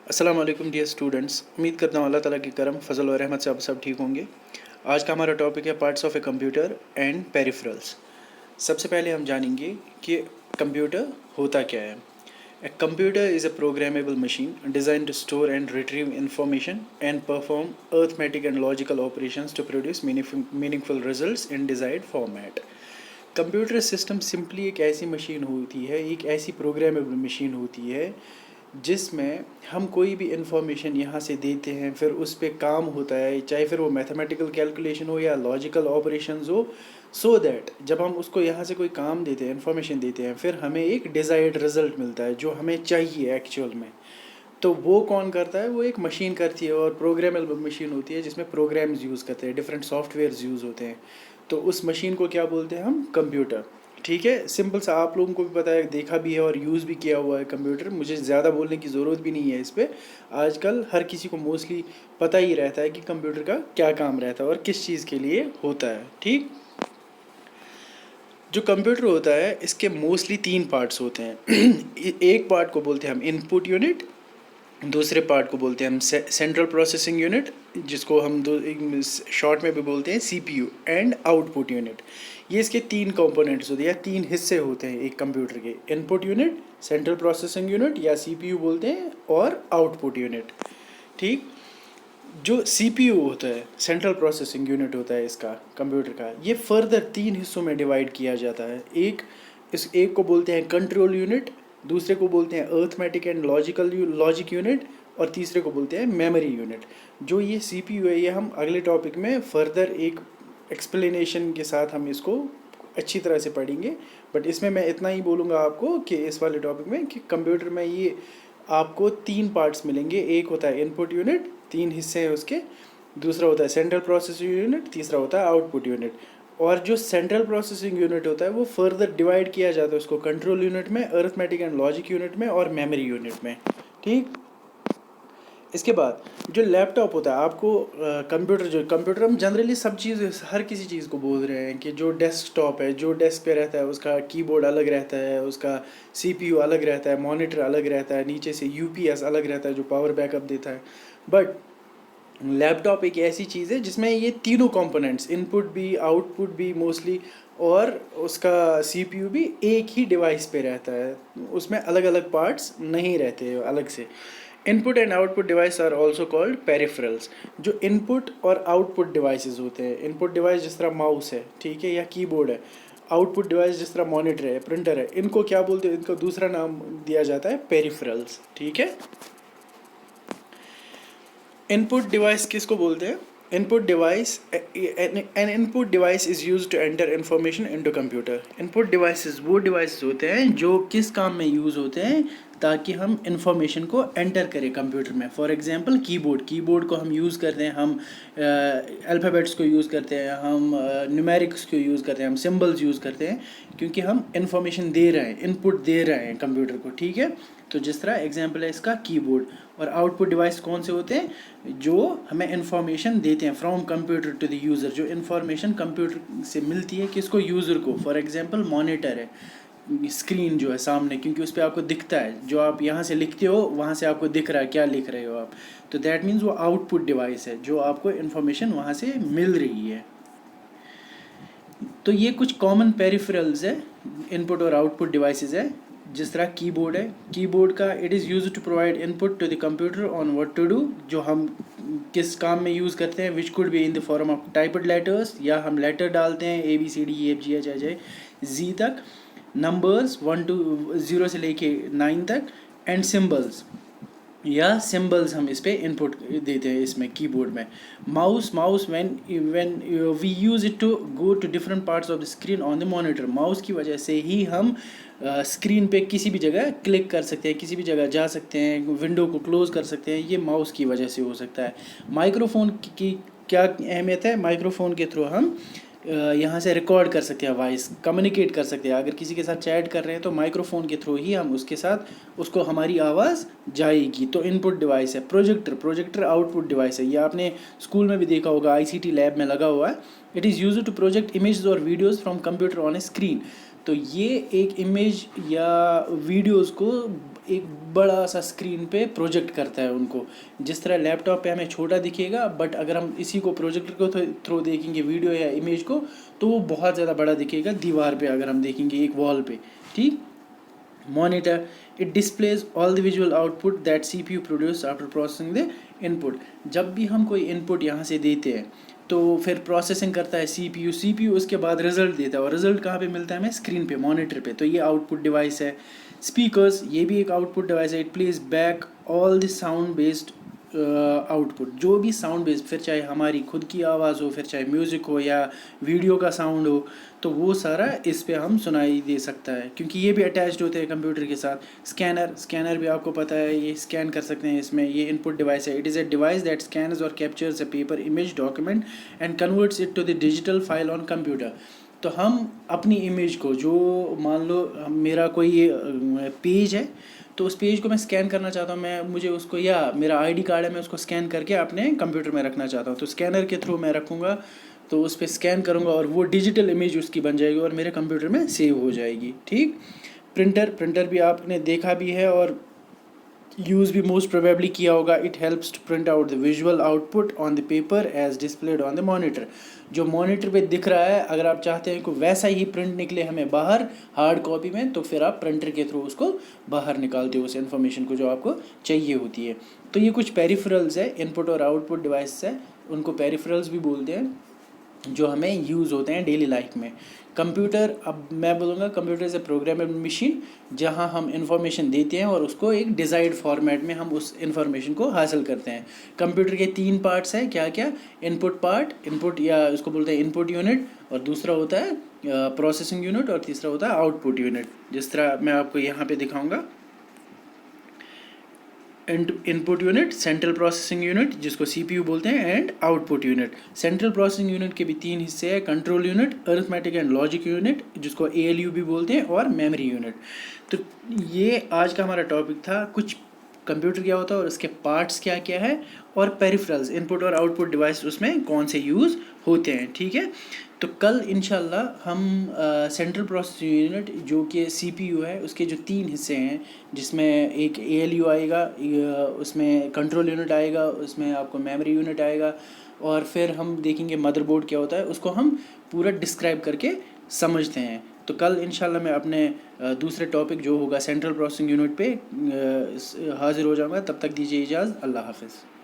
अस्सलाम वालेकुम dear students. उम्मीद करता हूँ अल्लाह ताला की करम फजल और रहमत से आप सब ठीक होंगे। आज का हमारा टॉपिक है parts of a computer and peripherals. सबसे पहले हम जानेंगे कि कंप्यूटर होता क्या है। A computer is a programmable machine design to store and retrieve information and perform arithmetic and logical operations to produce meaningful results in desired format. Computer system simply एक ऐसी मशीन होती है, एक ऐसी प्रोग्रामेबल मशीन होती है जिसमें हम कोई भी इंफॉर्मेशन यहाँ से देते हैं, फिर उस पर काम होता है, चाहे फिर वो मैथमेटिकल कैलकुलेशन हो या लॉजिकल ऑपरेशंस हो, सो दैट जब हम उसको यहाँ से कोई काम देते हैं, इंफॉर्मेशन देते हैं, फिर हमें एक डिज़ायर्ड रिज़ल्ट मिलता है जो हमें चाहिए एक्चुअल में। तो वो कौन करता है? वो एक मशीन करती है, और प्रोग्रामेबल मशीन होती है जिसमें प्रोग्राम्स यूज़ करते हैं, डिफरेंट सॉफ्टवेयर्स यूज़ होते हैं। तो उस मशीन को क्या बोलते हैं हम? कंप्यूटर। ठीक है, सिंपल सा, आप लोगों को भी पता है, देखा भी है और यूज़ भी किया हुआ है कंप्यूटर। मुझे ज़्यादा बोलने की ज़रूरत भी नहीं है इस पर। आजकल हर किसी को मोस्टली पता ही रहता है कि कंप्यूटर का क्या काम रहता है और किस चीज़ के लिए होता है। ठीक, जो कंप्यूटर होता है इसके मोस्टली 3 पार्ट्स होते हैं। एक पार्ट को बोलते हैं हम इनपुट यूनिट, दूसरे पार्ट को बोलते हैं हम सेंट्रल प्रोसेसिंग यूनिट, जिसको हम शॉर्ट में भी बोलते हैं सीपीयू, एंड आउटपुट यूनिट। ये इसके 3 कंपोनेंट्स होते हैं या 3 हिस्से होते हैं एक कंप्यूटर के। Input unit, central processing unit या सीपीयू बोलते हैं, और आउटपुट यूनिट। ठीक, जो सीपीयू होता है, सेंट्रल प्रोसेसिंग यूनिट होता है इसका, कंप्यूटर का, ये फर्दर 3 हिस्सों में डिवाइड किया जाता है। इस एक को बोलते हैं कंट्रोल यूनिट, दूसरे को बोलते हैं अर्थमेटिक एंड लॉजिक यूनिट, और तीसरे को बोलते हैं मेमोरी यूनिट। जो ये सीपीयू है, ये हम अगले टॉपिक में फर्दर एक एक्सप्लेनेशन के साथ हम इसको अच्छी तरह से पढ़ेंगे। बट इसमें मैं इतना ही बोलूँगा आपको कि इस वाले टॉपिक में कि कंप्यूटर में ये आपको 3 पार्ट्स मिलेंगे। एक होता है इनपुट यूनिट, 3 हिस्से हैं उसके, दूसरा होता है सेंट्रल प्रोसेसिंग यूनिट, तीसरा होता है आउटपुट यूनिट। और जो सेंट्रल प्रोसेसिंग यूनिट होता है वो फर्दर डिवाइड किया जाता है उसको कंट्रोल यूनिट में, अर्थमेटिक एंड लॉजिक यूनिट में, और मेमोरी यूनिट में। ठीक, इसके बाद जो लैपटॉप होता है, आपको कंप्यूटर हम जनरली सब चीज़, हर किसी चीज़ को बोल रहे हैं कि जो डेस्कटॉप है, जो डेस्क पे रहता है, उसका कीबोर्ड अलग रहता है, उसका सीपीयू अलग रहता है, मॉनिटर अलग रहता है, नीचे से यूपीएस अलग रहता है जो पावर बैकअप देता है। बट लैपटॉप एक ऐसी चीज़ है जिसमें ये तीनों कंपोनेंट्स, इनपुट भी आउटपुट भी मोस्टली, और उसका सीपीयू भी एक ही डिवाइस पे रहता है, उसमें अलग अलग पार्ट्स नहीं रहते अलग से। Input and output device are also called peripherals. जो इनपुट और आउटपुट डिवाइसेस होते हैं, इनपुट डिवाइस जिस तरह माउस है, ठीक है, या कीबोर्ड है, आउटपुट डिवाइस जिस तरह मॉनिटर है, प्रिंटर है, इनको क्या बोलते हैं? इनका दूसरा नाम दिया जाता है पेरिफेरल्स। ठीक है, इनपुट डिवाइस किसको बोलते हैं? Input device, an input device is use to enter information into computer. Input devices वो डिवाइसेस होते हैं जो किस काम में यूज़ होते हैं? ताकि हम इंफॉर्मेशन को एंटर करें कंप्यूटर में। फॉर एग्जांपल कीबोर्ड को हम यूज़ करते हैं, हम अल्फ़ाबेट्स को यूज़ करते हैं, हम न्यूमेरिक्स को यूज़ करते हैं, हम सिंबल्स यूज़ करते हैं, क्योंकि हम इंफॉर्मेशन दे रहे हैं, इनपुट दे रहे हैं कंप्यूटर को। ठीक है, तो जिस तरह एग्जांपल है इसका कीबोर्ड। और आउटपुट डिवाइस कौन से होते हैं? जो हमें इंफॉर्मेशन देते हैं from computer to the user, जो इंफॉर्मेशन कंप्यूटर से मिलती है किसको? यूज़र को। फॉर एग्जांपल मॉनिटर है, स्क्रीन जो है सामने, क्योंकि उस पर आपको दिखता है, जो आप यहाँ से लिखते हो वहाँ से आपको दिख रहा है क्या लिख रहे हो आप, तो दैट मीन्स वो आउटपुट डिवाइस है जो आपको इन्फॉर्मेशन वहाँ से मिल रही है। तो ये कुछ कॉमन पेरिफेरल्स है, इनपुट और आउटपुट डिवाइसेस है। जिस तरह कीबोर्ड है, कीबोर्ड का it is use to provide input to the computer on what to do, जो हम किस काम में यूज़ करते हैं, which could be in the form of typed letters, या हम लेटर डालते हैं ABCDEFGHIJ तक, नंबर्स 1 to 0 से लेके 9 तक, एंड सिम्बल्स, या सिंबल्स हम इस पर इनपुट देते हैं इसमें कीबोर्ड में। Mouse when we use it to go to different parts of the screen on the monitor. Mouse की वजह से ही हम स्क्रीन पे किसी भी जगह क्लिक कर सकते हैं, किसी भी जगह जा सकते हैं, विंडो को क्लोज़ कर सकते हैं, ये माउस की वजह से हो सकता है। माइक्रोफोन की क्या अहमियत है? माइक्रोफोन के थ्रू हम यहाँ से रिकॉर्ड कर सकते हैं, वॉइस कम्युनिकेट कर सकते हैं। अगर किसी के साथ चैट कर रहे हैं तो माइक्रोफोन के थ्रू ही हम उसके साथ उसको हमारी आवाज़ जाएगी। तो इनपुट डिवाइस है। प्रोजेक्टर आउटपुट डिवाइस है। ये आपने स्कूल में भी देखा होगा, ICT लैब में लगा हुआ है। It is used to project images और videos from computer on a screen. तो ये एक इमेज या वीडियोज़ को एक बड़ा सा स्क्रीन पे प्रोजेक्ट करता है उनको। जिस तरह लैपटॉप पे हमें छोटा दिखेगा, बट अगर हम इसी को प्रोजेक्टर को थ्रू देखेंगे वीडियो या इमेज को, तो वो बहुत ज़्यादा बड़ा दिखेगा दीवार पे अगर हम देखेंगे एक वॉल पे। ठीक। Monitor, it displays all the visual output that CPU produce after processing the input. जब भी हम कोई इनपुट यहाँ से देते हैं तो फिर प्रोसेसिंग करता है CPU उसके बाद रिजल्ट देता है, और रिजल्ट कहाँ पे मिलता है हमें? स्क्रीन पे, मॉनिटर पे। तो ये आउटपुट डिवाइस है। स्पीकर्स, ये भी एक आउटपुट डिवाइस है। It plays back all the sound based output, जो भी साउंड बेस्ड, फिर चाहे हमारी खुद की आवाज़ हो, फिर चाहे म्यूज़िक हो या वीडियो का साउंड हो, तो वो सारा इस पे हम सुनाई दे सकता है, क्योंकि ये भी अटैच्ड होते हैं कंप्यूटर के साथ। स्कैनर भी आपको पता है, ये स्कैन कर सकते हैं इसमें। ये इनपुट डिवाइस है। It is a device that scans और captures a paper, image, document and converts it to the digital file on computer. तो हम अपनी इमेज को, जो मान लो मेरा कोई पेज है, तो उस पेज को मैं स्कैन करना चाहता हूँ, मुझे उसको, या मेरा ID कार्ड है, मैं उसको स्कैन करके अपने कंप्यूटर में रखना चाहता हूँ, तो स्कैनर के थ्रू मैं रखूँगा, तो उस पर स्कैन करूँगा और वो डिजिटल इमेज उसकी बन जाएगी और मेरे कंप्यूटर में सेव हो जाएगी। ठीक। प्रिंटर भी आपने देखा भी है और यूज़ भी मोस्ट प्रोबेबली किया होगा। It helps to print out the visual output on the paper as displayed on the monitor. जो मॉनिटर पे दिख रहा है, अगर आप चाहते हैं कि वैसा ही प्रिंट निकले हमें बाहर हार्ड कॉपी में, तो फिर आप प्रिंटर के थ्रू उसको बाहर निकालते हो, उस इन्फॉर्मेशन को जो आपको चाहिए होती है। तो ये कुछ पेरिफेरल्स है, इनपुट और आउटपुट डिवाइस है, उनको पेरिफेरल्स भी बोलते हैं, जो हमें यूज़ होते हैं डेली लाइफ में। कंप्यूटर, अब मैं बोलूँगा computer is a programmable machine, जहाँ हम इंफॉर्मेशन देते हैं और उसको एक डिज़ायर्ड फॉर्मेट में हम उस इंफॉर्मेशन को हासिल करते हैं। कंप्यूटर के 3 पार्ट्स हैं, क्या क्या? इनपुट पार्ट, इनपुट या उसको बोलते हैं इनपुट यूनिट, और दूसरा होता है प्रोसेसिंग यूनिट, और तीसरा होता है आउटपुट यूनिट। जिस तरह मैं आपको यहाँ पे दिखाऊँगा, input unit, central processing unit जिसको CPU बोलते हैं, and output unit. Central processing unit के भी 3 हिस्से हैं, control unit, arithmetic and logic unit जिसको ALU भी बोलते हैं, और मेमोरी यूनिट। तो ये आज का हमारा टॉपिक था, कुछ कंप्यूटर क्या होता है और उसके पार्ट्स क्या क्या है, और पेरिफेरल्स, इनपुट और आउटपुट डिवाइस उसमें कौन से यूज़ होते हैं। ठीक है। तो कल इंशाल्लाह हम सेंट्रल प्रोसेसिंग यूनिट जो कि CPU है, उसके जो 3 हिस्से हैं, जिसमें एक ALU आएगा, उसमें कंट्रोल यूनिट आएगा, उसमें आपको मेमोरी यूनिट आएगा, और फिर हम देखेंगे मदरबोर्ड क्या होता है, उसको हम पूरा डिस्क्राइब करके समझते हैं। तो कल इंशाल्लाह मैं अपने दूसरे टॉपिक जो होगा सेंट्रल प्रोसेसिंग यूनिट पे हाजिर हो जाऊँगा। तब तक दीजिए इजाज़त। अल्लाह हाफ़िज़।